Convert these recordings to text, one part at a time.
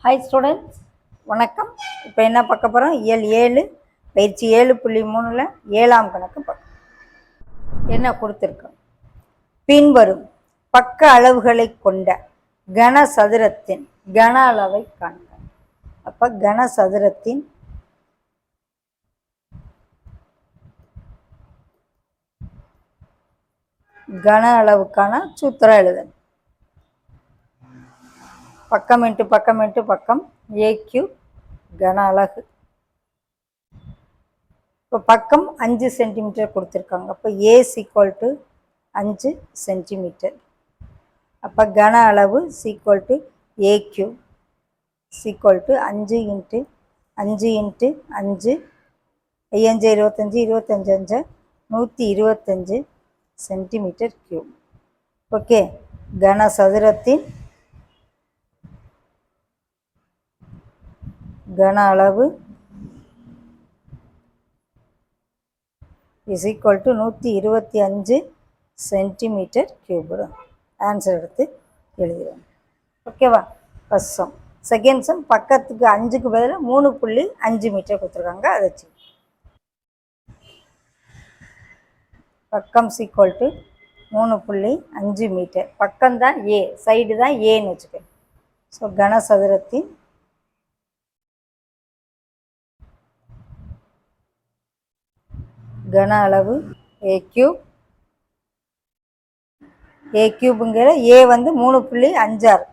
Hi students, வணக்கம். இப்போ என்ன பார்க்க போகிறோம்? இயல் 7 பயிற்சி 7.3 7ஆம் கணக்கு பார்க்க என்ன கொடுத்துருக்கோம். பின்வரும் பக்க அளவுகளை கொண்ட கனசதுரத்தின் கன அளவை காண்க. அப்போ கனசதுரத்தின் கன அளவுக்கான சூத்திரம் எழுதணும். பக்கம் இன்ட்டு பக்கம் இன்ட்டு பக்கம் ஏக்யூ கன அலகு. இப்போ பக்கம் 5 சென்டிமீட்டர் கொடுத்துருக்காங்க. அப்போ ஏஸ் ஈக்குவல் டு 5 சென்டிமீட்டர். அப்போ கன அளவு is equal to AQ sequel to 5 into 5 into 5 5 25 25 125 centimetre cube. Okay, கனசதுரத்தின் கன அளவு is equal to 125 centimetre cube. Answer எடுத்து எழுதுகிறோம். ஓகேவா? First sum. செகண்ட் சம், பக்கத்துக்கு 5க்கு பதிலாக 3.5 மீட்டர் கொடுத்துருக்காங்க. அதை வச்சு பக்கம் சீக்குவல் டு 3.5 மீட்டர். பக்கம்தான் ஏ, சைடு தான் ஏன்னு வச்சுக்க. ஸோ கனசதுரத்தின் கன அளவு ஏ கியூப். ஏ கியூபுங்கிற ஏ வந்து 3.56.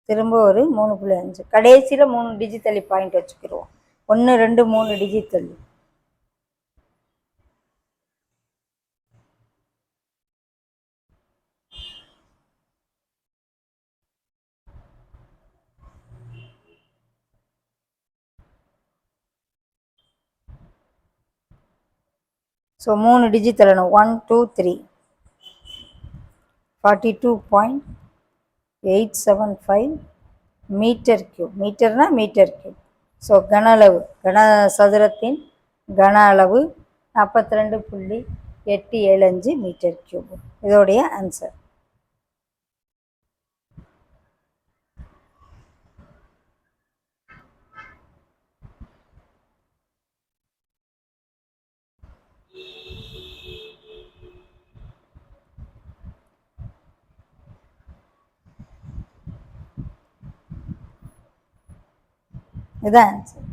திரும்ப ஒரு 3.5. கடைசியில் 3 டிஜிட் தள்ளி பாயிண்ட் வச்சுக்கிடுவோம். 1 2 3 டிஜிட் தள்ளி. ஸோ 3 டிஜிட் தள்ளணும். 1 2 3 42.875 மீட்டர் கியூப். மீட்டர்னா மீட்டர் கியூப். ஸோ கன அளவு கனசதுரத்தின் கன அளவு 42.875 மீட்டர் கியூப். இதோடைய ஆன்சர். இதுதான் answer.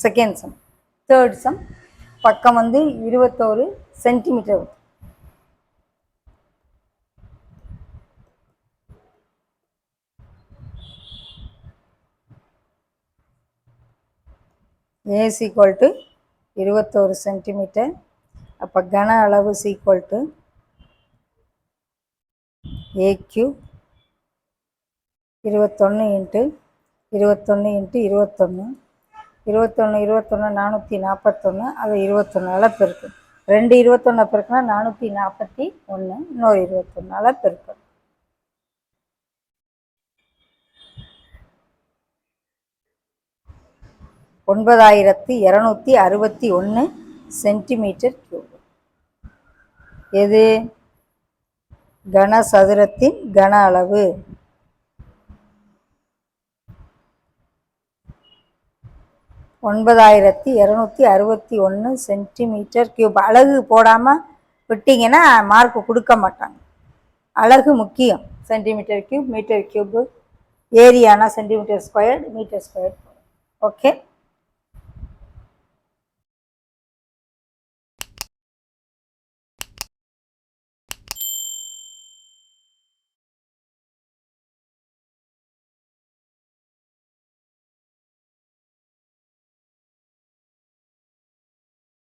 Second sum. Third sum, பக்கம் வந்து 21 centimetre. A is equal to 21 centimetre. அப்போ கன அளவு is equal to a cube 21 into 21 into 21 21 21 441. அது 21 பெருக்கு. 2 21 பெருக்குனா 441. இன்னொரு 21 பெருக்கு. (9261 சென்டிமீட்டர் கியூப்). எது? கனசதுரத்தின் கன அளவு. (9261 சென்டிமீட்டர் கியூப். அலகு போடாமல் விட்டிங்கன்னா மார்க் கொடுக்க மாட்டாங்க. அலகு முக்கியம். சென்டிமீட்டர் கியூப், மீட்டர் கியூப், ஏரியானா centimetre squared, metre squared. Okay.